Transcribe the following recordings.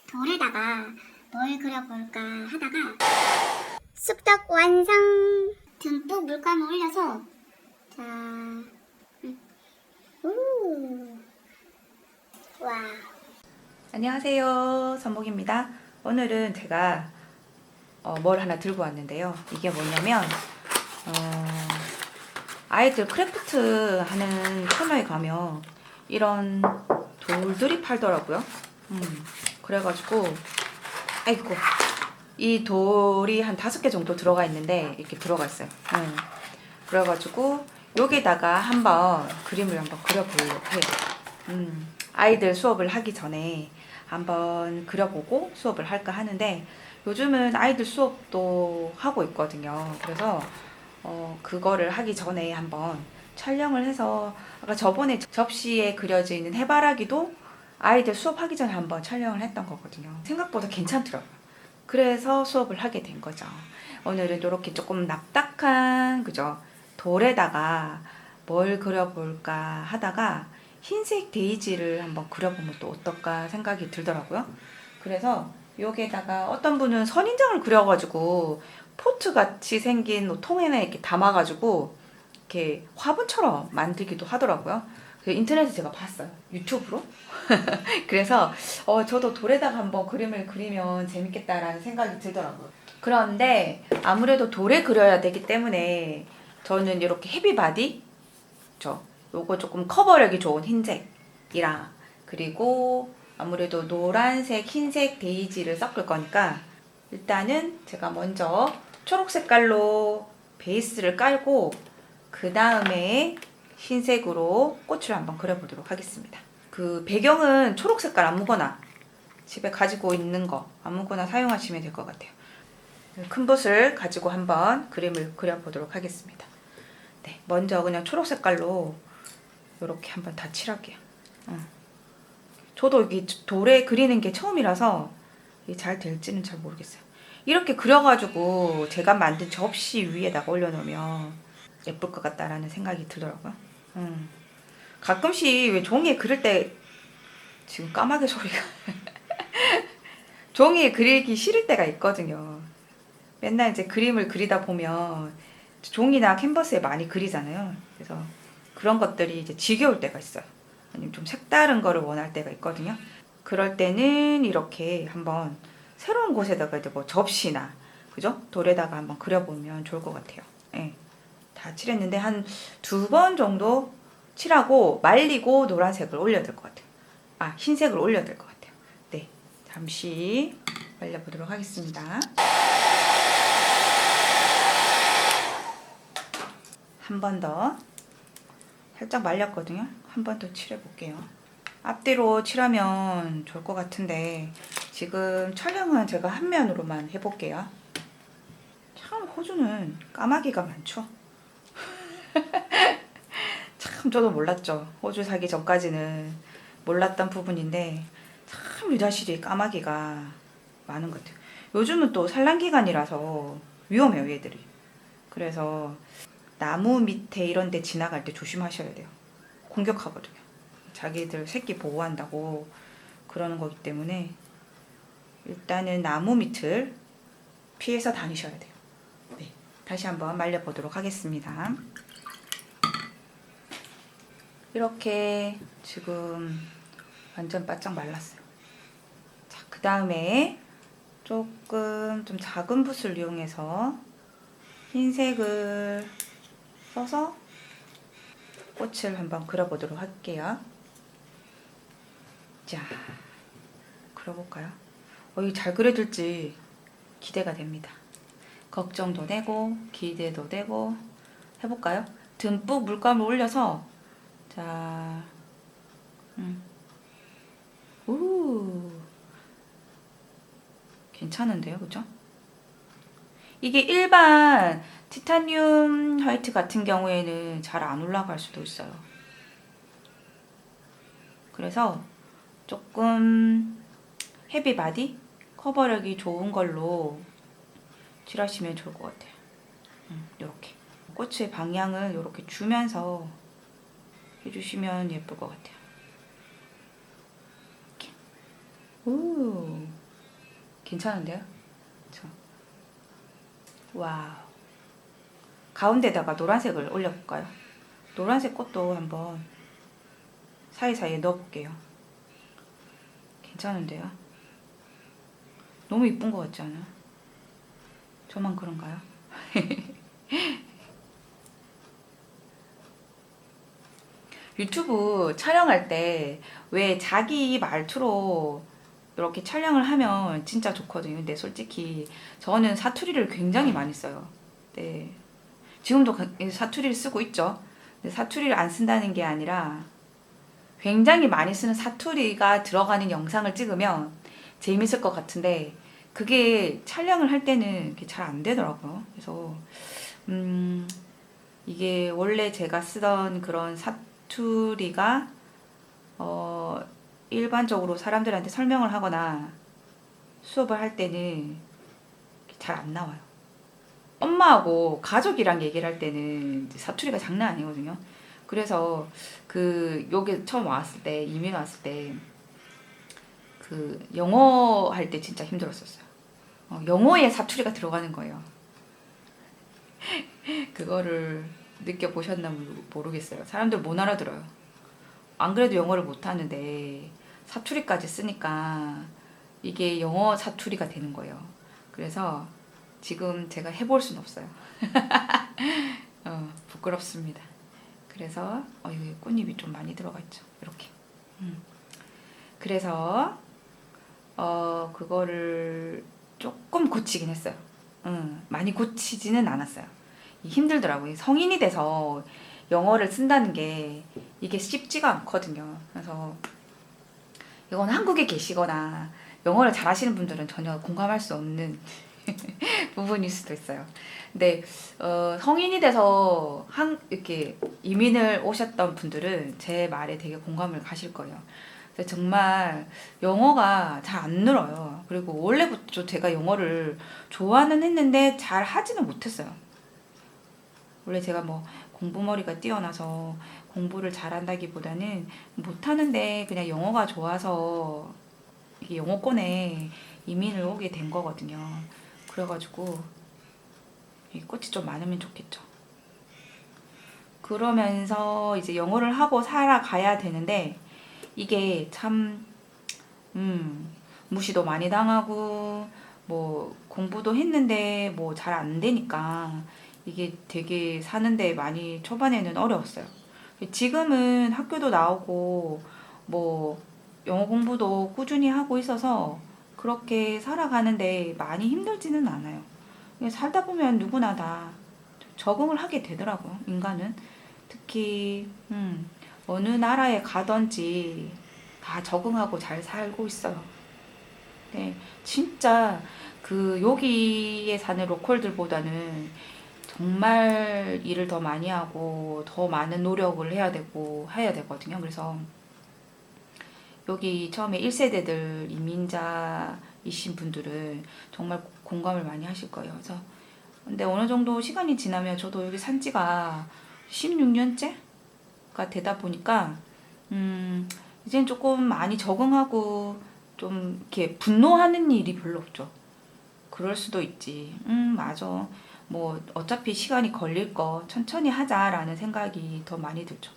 돌에다가 뭘 그려볼까 하다가 쑥떡 완성! 듬뿍 물감을 올려서 자, 와. 안녕하세요, 선목입니다. 오늘은 제가 뭘 하나 들고 왔는데요. 이게 뭐냐면 아이들 크래프트 하는 코너에 가면 이런 돌들이 팔더라고요. 그래가지고 아이고, 이 돌이 한 5개 정도 들어가 있는데 이렇게 들어가 있어요. 그래가지고 여기다가 한번 그림을 한번 그려보려고 해요. 아이들 수업을 하기 전에 한번 그려보고 수업을 할까 하는데 요즘은 아이들 수업도 하고 있거든요. 그래서 그거를 하기 전에 한번 촬영을 해서 아까 저번에 접시에 그려져 있는 해바라기도 아이들 수업하기 전에 한번 촬영을 했던 거거든요. 생각보다 괜찮더라고요. 그래서 수업을 하게 된 거죠. 오늘은 이렇게 조금 납작한 그죠? 돌에다가 뭘 그려볼까 하다가 흰색 데이지를 한번 그려보면 또 어떨까 생각이 들더라고요. 그래서 여기에다가 어떤 분은 선인장을 그려가지고 포트 같이 생긴 통에나 이렇게 담아가지고 이렇게 화분처럼 만들기도 하더라고요. 인터넷에 제가 봤어요. 유튜브로. 그래서 저도 돌에다가 한번 그림을 그리면 재밌겠다라는 생각이 들더라고요. 그런데 아무래도 돌에 그려야 되기 때문에 저는 이렇게 헤비바디 요거 조금 커버력이 좋은 흰색이랑 그리고 아무래도 노란색, 흰색, 데이지를 섞을 거니까 일단은 제가 먼저 초록 색깔로 베이스를 깔고 그 다음에 흰색으로 꽃을 한번 그려보도록 하겠습니다. 그 배경은 초록 색깔 아무거나 집에 가지고 있는 거 아무거나 사용하시면 될 것 같아요. 큰 붓을 가지고 한번 그림을 그려보도록 하겠습니다. 네, 먼저 그냥 초록 색깔로 이렇게 한번 다 칠할게요. 저도 이게 돌에 그리는 게 처음이라서 잘 될지는 잘 모르겠어요. 이렇게 그려가지고 제가 만든 접시 위에다가 올려놓으면 예쁠 것 같다라는 생각이 들더라고요. 가끔씩 왜 종이에 그릴 때 지금 까마귀 소리가 종이에 그리기 싫을 때가 있거든요. 맨날 이제 그림을 그리다 보면 종이나 캔버스에 많이 그리잖아요. 그래서 그런 것들이 이제 지겨울 때가 있어요. 아니면 좀 색다른 거를 원할 때가 있거든요. 그럴 때는 이렇게 한번 새로운 곳에다가 이제 뭐 접시나 그죠? 돌에다가 한번 그려보면 좋을 것 같아요. 네. 다 칠했는데 한 2번 정도 칠하고 말리고 노란색을 올려야 될 것 같아요. 흰색을 올려야 될 것 같아요. 네, 잠시 말려보도록 하겠습니다. 한 번 더 살짝 말렸거든요. 한 번 더 칠해볼게요. 앞뒤로 칠하면 좋을 것 같은데 지금 촬영은 제가 한 면으로만 해볼게요. 참 호주는 까마귀가 많죠. 참 저도 몰랐죠. 호주 살기 전까지는 몰랐던 부분인데 참 유다실이 까마귀가 많은 것 같아요. 요즘은 또 산란기간이라서 위험해요, 얘들이. 그래서 나무 밑에 이런 데 지나갈 때 조심하셔야 돼요. 공격하거든요. 자기들 새끼 보호한다고 그러는 거기 때문에 일단은 나무 밑을 피해서 다니셔야 돼요. 네, 다시 한번 말려보도록 하겠습니다. 이렇게 지금 완전 바짝 말랐어요. 자, 그 다음에 조금 좀 작은 붓을 이용해서 흰색을 써서 꽃을 한번 그려보도록 할게요. 자, 그려볼까요? 이게 잘 그려질지 기대가 됩니다. 걱정도 되고 기대도 되고 해볼까요? 듬뿍 물감을 올려서 자, 괜찮은데요, 그죠? 이게 일반 티타늄 화이트 같은 경우에는 잘 안 올라갈 수도 있어요. 그래서 조금 헤비 바디 커버력이 좋은 걸로 칠하시면 좋을 것 같아요. 이렇게 꽃의 방향을 이렇게 주면서 해주시면 예쁠 것 같아요. 이렇게. 괜찮은데요? 그쵸? 와우. 가운데다가 노란색을 올려볼까요? 노란색 꽃도 한번 사이사이에 넣어볼게요. 괜찮은데요? 너무 이쁜 것 같지 않아요? 저만 그런가요? 유튜브 촬영할 때 왜 자기 말투로 이렇게 촬영을 하면 진짜 좋거든요. 근데 솔직히 저는 사투리를 굉장히 많이 써요. 네. 지금도 사투리를 쓰고 있죠. 근데 사투리를 안 쓴다는 게 아니라 굉장히 많이 쓰는 사투리가 들어가는 영상을 찍으면 재밌을 것 같은데 그게 촬영을 할 때는 잘 안 되더라고요. 그래서 이게 원래 제가 쓰던 그런 사투리가 일반적으로 사람들한테 설명을 하거나 수업을 할 때는 잘 안 나와요. 엄마하고 가족이랑 얘기를 할 때는 사투리가 장난 아니거든요. 그래서 여기 처음 왔을 때, 이민 왔을 때 영어 할 때 진짜 힘들었었어요. 영어에 사투리가 들어가는 거예요. 그거를 느껴보셨나 모르겠어요. 사람들 못 알아들어요. 안 그래도 영어를 못하는데 사투리까지 쓰니까 이게 영어 사투리가 되는 거예요. 그래서 지금 제가 해볼 순 없어요. 부끄럽습니다. 그래서 이게 꽃잎이 좀 많이 들어가 있죠. 이렇게. 그래서 그거를 조금 고치긴 했어요. 많이 고치지는 않았어요. 힘들더라고요. 성인이 돼서 영어를 쓴다는 게 이게 쉽지가 않거든요. 그래서 이건 한국에 계시거나 영어를 잘하시는 분들은 전혀 공감할 수 없는 부분일 수도 있어요. 근데 성인이 돼서 이렇게 이민을 오셨던 분들은 제 말에 되게 공감을 가실 거예요. 정말 영어가 잘 안 늘어요. 그리고 원래부터 제가 영어를 좋아는 했는데 잘 하지는 못했어요. 원래 제가 뭐 공부머리가 뛰어나서 공부를 잘한다기보다는 못하는데 그냥 영어가 좋아서 이게 영어권에 이민을 오게 된 거거든요. 그래가지고 이 꽃이 좀 많으면 좋겠죠. 그러면서 이제 영어를 하고 살아가야 되는데 이게 참 무시도 많이 당하고 뭐 공부도 했는데 뭐 잘 안 되니까 이게 되게 사는데 많이 초반에는 어려웠어요. 지금은 학교도 나오고 뭐 영어 공부도 꾸준히 하고 있어서 그렇게 살아가는데 많이 힘들지는 않아요. 살다 보면 누구나 다 적응을 하게 되더라고요. 인간은 특히 어느 나라에 가든지 다 적응하고 잘 살고 있어요. 네, 진짜 여기에 사는 로컬들보다는 정말 일을 더 많이 하고 더 많은 노력을 해야 되거든요. 그래서 여기 처음에 1세대들 이민자이신 분들은 정말 공감을 많이 하실 거예요. 그래서 근데 어느 정도 시간이 지나면 저도 여기 산 지가 16년째가 되다 보니까 이제는 조금 많이 적응하고 좀 이렇게 분노하는 일이 별로 없죠. 그럴 수도 있지. 맞아. 뭐 어차피 시간이 걸릴 거 천천히 하자라는 생각이 더 많이 들죠.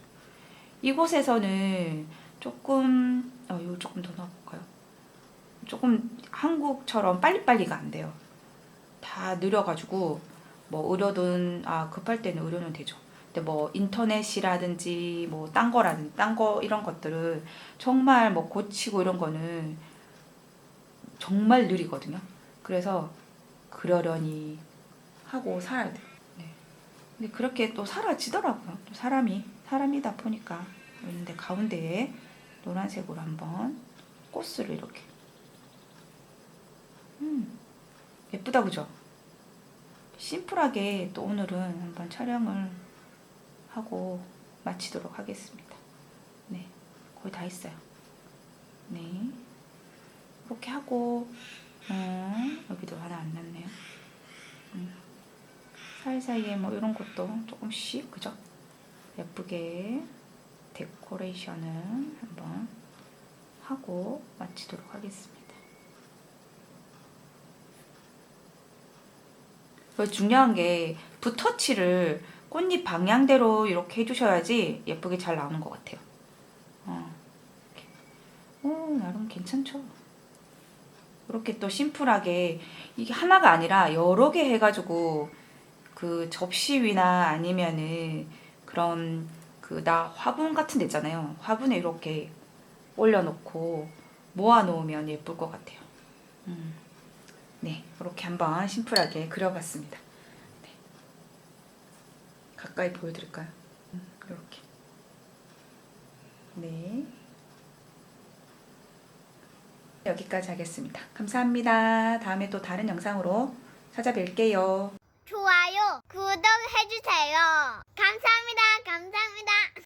이곳에서는 조금 이거 조금 더 넣어볼까요? 조금 한국처럼 빨리빨리가 안 돼요. 다 느려가지고 뭐 의료든 급할 때는 의료는 되죠. 근데 뭐 인터넷이라든지 뭐 딴 거 이런 것들은 정말 뭐 고치고 이런 거는 정말 느리거든요. 그래서 그러려니 하고 살아야 돼요. 네. 근데 그렇게 또 사라지더라고요. 또 사람이다 보니까. 그런데 가운데에 노란색으로 한번 꽃을 이렇게. 예쁘다 그죠? 심플하게 또 오늘은 한번 촬영을 하고 마치도록 하겠습니다. 네, 거의 다 했어요. 네, 이렇게 하고 여기도 하나 안 났네요. 사이사이에 뭐 이런 것도 조금씩 그죠? 예쁘게 데코레이션을 한번 하고 마치도록 하겠습니다. 그리고 중요한 게 붓터치를 꽃잎 방향대로 이렇게 해주셔야지 예쁘게 잘 나오는 것 같아요. 나름 괜찮죠? 이렇게 또 심플하게 이게 하나가 아니라 여러 개 해가지고 그 접시 위나 아니면은 그런 그 나 화분 같은 데 있잖아요. 화분에 이렇게 올려놓고 모아놓으면 예쁠 것 같아요. 네, 이렇게 한번 심플하게 그려봤습니다. 네. 가까이 보여드릴까요? 이렇게. 네. 여기까지 하겠습니다. 감사합니다. 다음에 또 다른 영상으로 찾아뵐게요. 좋아요, 구독해주세요. 감사합니다. 감사합니다.